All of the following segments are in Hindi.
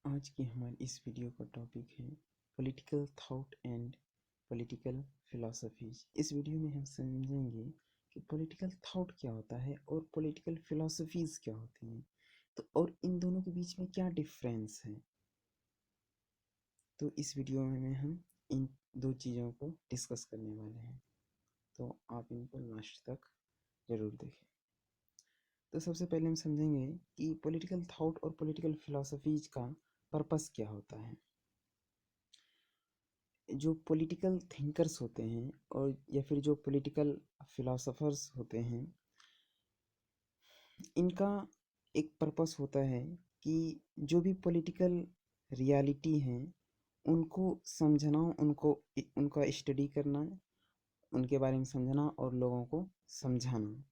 आज की हमारी इस वीडियो का टॉपिक है political thought and political philosophies. इस वीडियो में हम समझेंगे कि पॉलिटिकल थॉट क्या होता है और पॉलिटिकल फिलॉसफीज क्या होती हैं, तो और इन दोनों के बीच में क्या डिफरेंस है। तो इस वीडियो में हम इन दो चीज़ों को डिस्कस करने वाले हैं, तो आप इनको लास्ट तक ज़रूर देखें। तो सबसे पहले हम समझेंगे कि पॉलिटिकल थॉट और पॉलिटिकल फिलॉसफीज का पर्पस क्या होता है। जो पॉलिटिकल थिंकर्स होते हैं और या फिर जो पॉलिटिकल फिलोसोफर्स होते हैं, इनका एक पर्पस होता है कि जो भी पॉलिटिकल रियलिटी हैं उनको समझना, उनका स्टडी करना, उनके बारे में समझना और लोगों को समझाना।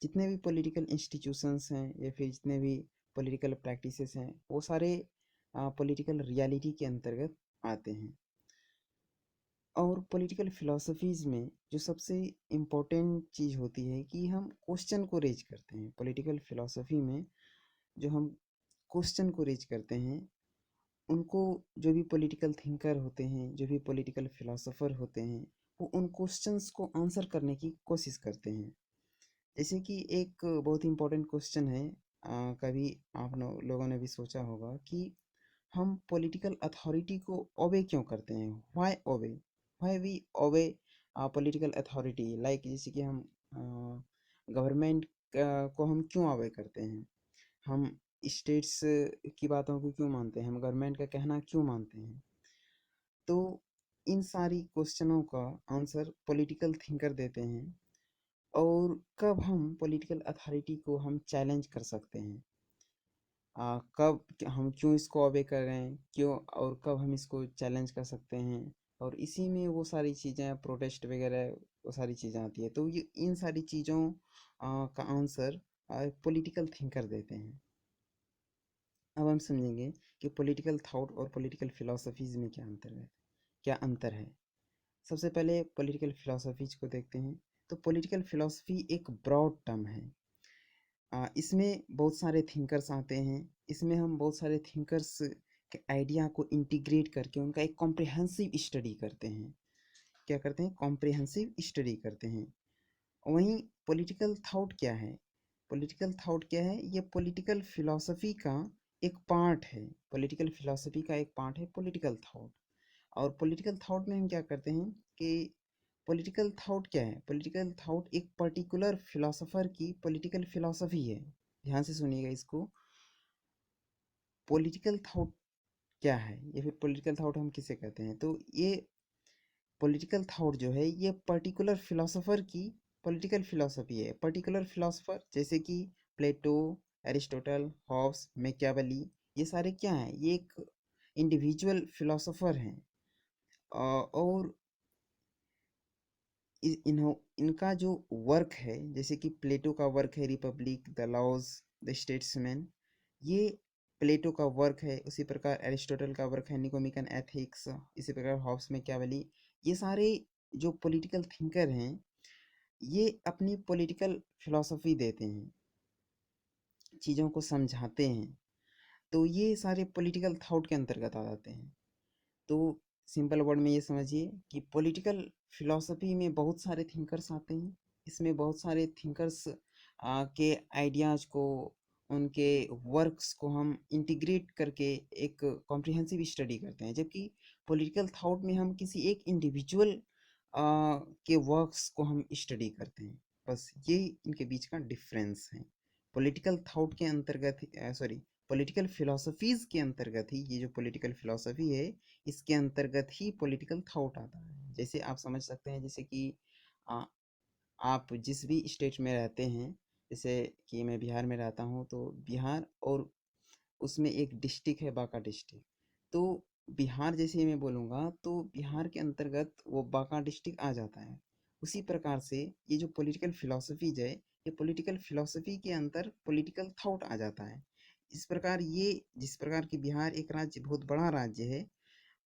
जितने भी पॉलिटिकल इंस्टीट्यूशंस हैं या फिर जितने भी पॉलिटिकल प्रैक्टिसेस हैं वो सारे पॉलिटिकल रियलिटी के अंतर्गत आते हैं। और पॉलिटिकल फिलॉसफीज़ में जो सबसे इम्पोर्टेंट चीज़ होती है कि हम क्वेश्चन को रेज करते हैं। पॉलिटिकल फिलॉसफी में जो हम क्वेश्चन को रेज करते हैं, उनको जो भी पॉलिटिकल थिंकर होते हैं, जो भी पॉलिटिकल फिलोसोफर होते हैं, वो उन क्वेश्चंस को आंसर करने की कोशिश करते हैं। जैसे कि एक बहुत इम्पोर्टेंट क्वेश्चन है, कभी आप लोगों ने भी सोचा होगा कि हम पॉलिटिकल अथॉरिटी को ओबे क्यों करते हैं। Why obey, why we obey political authority, like जैसे कि हम गवर्नमेंट को हम क्यों ओबे करते हैं, हम स्टेट्स की बातों को क्यों मानते हैं, हम गवर्नमेंट का कहना क्यों मानते हैं। तो इन सारी क्वेश्चनों का आंसर पॉलिटिकल थिंकर देते हैं। और कब हम पॉलिटिकल अथॉरिटी को हम चैलेंज कर सकते हैं, कब हम क्यों इसको अवे कर रहे हैं, क्यों और कब हम इसको चैलेंज कर सकते हैं। और इसी में वो सारी चीज़ें, प्रोटेस्ट वगैरह, वो सारी चीज़ें आती है। तो ये इन सारी चीज़ों का आंसर पॉलिटिकल थिंकर देते हैं। अब हम समझेंगे कि पॉलिटिकल थॉट और पॉलिटिकल फिलोसफीज में क्या अंतर है। सबसे पहले पॉलिटिकल फिलोसफीज को देखते हैं। तो पॉलिटिकल फिलोसफी एक ब्रॉड टर्म है। इसमें बहुत सारे थिंकर्स आते हैं। इसमें हम बहुत सारे थिंकर्स के आइडिया को इंटीग्रेट करके उनका एक कॉम्प्रिहेंसिव स्टडी करते हैं। क्या करते हैं? कॉम्प्रिहेंसिव स्टडी करते हैं। वहीं पॉलिटिकल थॉट क्या है? पॉलिटिकल थॉट क्या है? ये पॉलिटिकल फिलॉसफी का एक पार्ट है। पॉलिटिकल फिलॉसफी का एक पार्ट है पॉलिटिकल थॉट। और पॉलिटिकल थॉट में हम क्या करते हैं कि पॉलिटिकल थॉट क्या है? पॉलिटिकल थॉट एक पर्टिकुलर फिलोसोफर की पॉलिटिकल फिलॉसफी है। ध्यान से सुनिएगा इसको। पॉलिटिकल थॉट क्या है या फिर पॉलिटिकल थॉट हम किसे कहते हैं? तो ये पॉलिटिकल थॉट जो है ये पर्टिकुलर फिलोसोफर की पॉलिटिकल फिलॉसफी है। पर्टिकुलर फिलोसोफर जैसे कि प्लेटो, एरिस्टोटल, हॉब्स, मैकियावेली, ये सारे क्या हैं? ये एक इंडिविजुअल फिलोसोफर हैं। और इनका जो वर्क है, जैसे कि प्लेटो का वर्क है Republic, the Laws, the Statesman, ये प्लेटो का वर्क है। उसी प्रकार एरिस्टोटल का वर्क है निकोमिकन एथिक्स। इसी प्रकार हॉब्स में कैवली, ये सारे जो पॉलिटिकल थिंकर हैं ये अपनी पॉलिटिकल फिलॉसफी देते हैं, चीज़ों को समझाते हैं। तो ये सारे पॉलिटिकल थॉट के अंतर्गत आ जाते हैं। तो सिंपल वर्ड में ये समझिए कि पॉलिटिकल फिलॉसफी में बहुत सारे थिंकर्स आते हैं। इसमें बहुत सारे थिंकर्स के आइडियाज़ को, उनके वर्क्स को हम इंटीग्रेट करके एक कॉम्प्रिहेंसिव स्टडी करते हैं। जबकि पॉलिटिकल थॉट में हम किसी एक इंडिविजुअल के वर्क्स को हम स्टडी करते हैं। बस ये इनके बीच का डिफरेंस है। पॉलिटिकल थॉट के अंतर्गत, सॉरी, पॉलिटिकल फिलोसफीज़ के अंतर्गत ही ये जो पॉलिटिकल फिलोसफी है, इसके अंतर्गत ही पॉलिटिकल थॉट आता है। जैसे आप समझ सकते हैं, जैसे कि आ, आप जिस भी स्टेट में रहते हैं, जैसे कि मैं बिहार में रहता हूँ, तो बिहार और उसमें एक डिस्ट्रिक्ट है बांका डिस्ट्रिक्ट। तो बिहार जैसे मैं बोलूँगा तो बिहार के अंतर्गत वो बांका डिस्ट्रिक्ट आ जाता है। उसी प्रकार से ये जो पॉलिटिकल फिलोसफीज है, ये पॉलिटिकल फिलोसफी के अंदर पॉलिटिकल थॉट आ जाता है। इस प्रकार ये, जिस प्रकार की बिहार एक राज्य, बहुत बड़ा राज्य है,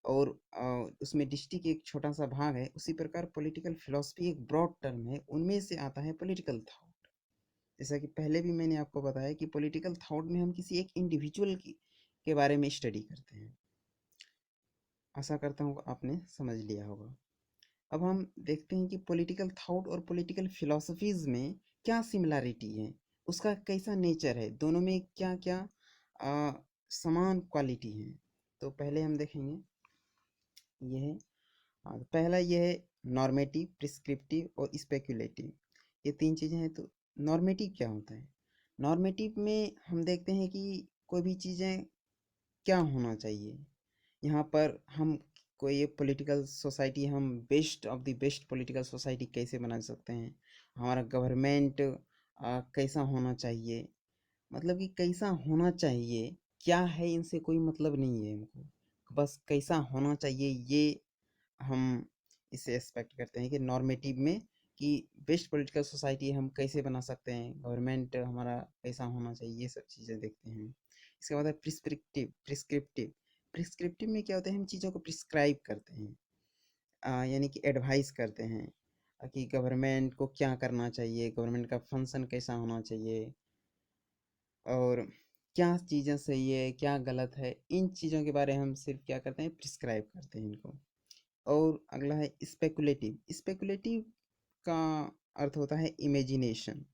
और उसमें डिस्ट्रिक्ट एक छोटा सा भाग है, उसी प्रकार पॉलिटिकल फिलोसफी एक ब्रॉड टर्म है, उनमें से आता है पॉलिटिकल थॉट। जैसा कि पहले भी मैंने आपको बताया कि पॉलिटिकल थॉट में हम किसी एक इंडिविजुअल की के बारे में स्टडी करते हैं। आशा करता हूँ आपने समझ लिया होगा। अब हम देखते हैं कि पॉलिटिकल थॉट और पॉलिटिकल फिलॉसफीज में क्या सिमिलरिटी है, उसका कैसा नेचर है, दोनों में क्या क्या आ, समान क्वालिटी है। तो पहले हम देखेंगे यह है, पहला यह है नॉर्मेटिव, प्रिस्क्रिप्टिव और स्पेक्युलेटिव। ये तीन चीज़ें हैं। तो नॉर्मेटिव क्या होता है? नॉर्मेटिव में हम देखते हैं कि कोई भी चीज़ें क्या होना चाहिए। यहाँ पर हम कोई पॉलिटिकल सोसाइटी, हम best of the best political society कैसे बना सकते हैं, हमारा गवर्नमेंट कैसा होना चाहिए, मतलब कि कैसा होना चाहिए, क्या है इनसे कोई मतलब नहीं है हमको, बस कैसा होना चाहिए ये हम इसे एक्सपेक्ट करते हैं कि नॉर्मेटिव में, कि बेस्ट पॉलिटिकल सोसाइटी हम कैसे बना सकते हैं, गवर्नमेंट हमारा कैसा होना चाहिए, ये सब चीज़ें देखते हैं। इसके बाद है प्रिस्क्रिप्टिव। प्रिस्क्रिप्टिव प्रिस्क्रिप्टिव में क्या होता है, हम चीज़ों को प्रिस्क्राइब करते हैं, यानी कि एडवाइस करते हैं कि गवर्नमेंट को क्या करना चाहिए, गवर्नमेंट का फंक्शन कैसा होना चाहिए, और क्या चीज़ें सही है क्या गलत है, इन चीज़ों के बारे में हम सिर्फ क्या करते हैं, प्रिस्क्राइब करते हैं इनको। और अगला है स्पेकुलेटिव। स्पेकुलेटिव का अर्थ होता है इमेजिनेशन।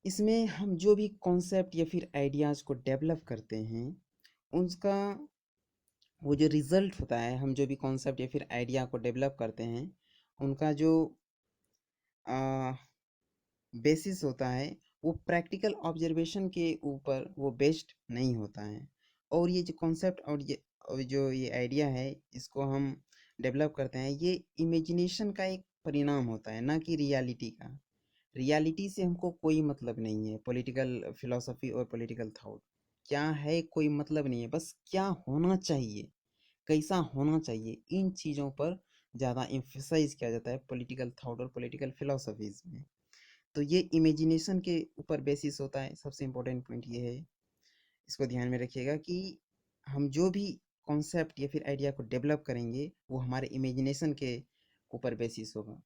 इसमें हम जो भी कॉन्सेप्ट या फिर आइडियाज़ को डेवलप करते हैं, उसका वो जो रिजल्ट होता है, हम जो भी कॉन्सेप्ट या फिर आइडिया को डेवलप करते हैं, उनका जो बेसिस होता है, वो प्रैक्टिकल ऑब्जर्वेशन के ऊपर वो बेस्ड नहीं होता है। और ये जो कॉन्सेप्ट और जो ये आइडिया है, इसको हम डेवलप करते हैं, ये इमेजिनेशन का एक परिणाम होता है, ना कि रियलिटी का। रियलिटी से हमको कोई मतलब नहीं है। पॉलिटिकल फिलोसफी और पॉलिटिकल थॉट क्या है, कोई मतलब नहीं है, बस क्या होना चाहिए, कैसा होना चाहिए, इन चीज़ों पर ज़्यादा एम्फेसाइज किया जाता है पॉलिटिकल थॉट और पॉलिटिकल फिलोसफीज में। तो ये इमेजिनेशन के ऊपर बेसिस होता है। सबसे इम्पोर्टेंट पॉइंट ये है, इसको ध्यान में रखिएगा कि हम जो भी कॉन्सेप्ट या फिर आइडिया को डेवलप करेंगे, वो हमारे इमेजिनेशन के ऊपर बेसिस होगा,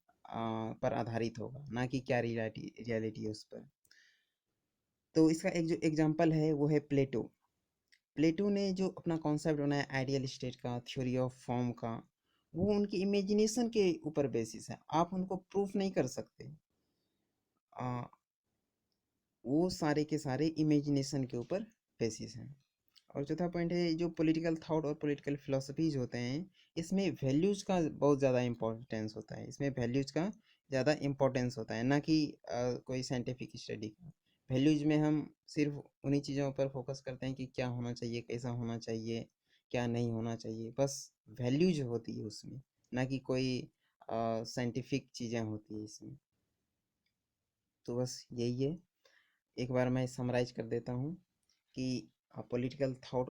पर आधारित होगा, ना कि क्या रियलिटी रियलिटी है उस पर। तो इसका एक जो एग्जांपल है वो है प्लेटो। प्लेटो ने जो अपना कॉन्सेप्ट बनाया आइडियल स्टेट का, थ्योरी ऑफ फॉर्म का, वो उनकी इमेजिनेशन के ऊपर बेसिस है, आप उनको प्रूफ नहीं कर सकते। वो सारे के सारे इमेजिनेशन के ऊपर बेसिस हैं। और चौथा पॉइंट है, जो पॉलिटिकल थॉट और पॉलिटिकल फिलोसफीज होते हैं, इसमें वैल्यूज़ का बहुत ज़्यादा इंपॉर्टेंस होता है। इसमें वैल्यूज़ का ज़्यादा इंपॉर्टेंस होता है, ना कि कोई साइंटिफिक स्टडी का। वैल्यूज़ में हम सिर्फ उन्हीं चीज़ों पर फोकस करते हैं कि क्या होना चाहिए, कैसा होना चाहिए, क्या नहीं होना चाहिए, बस वैल्यूज होती है उसमें, ना कि कोई साइंटिफिक चीज़ें होती है इसमें। तो बस यही है। एक बार मैं समराइज कर देता हूँ कि पॉलिटिकल थॉट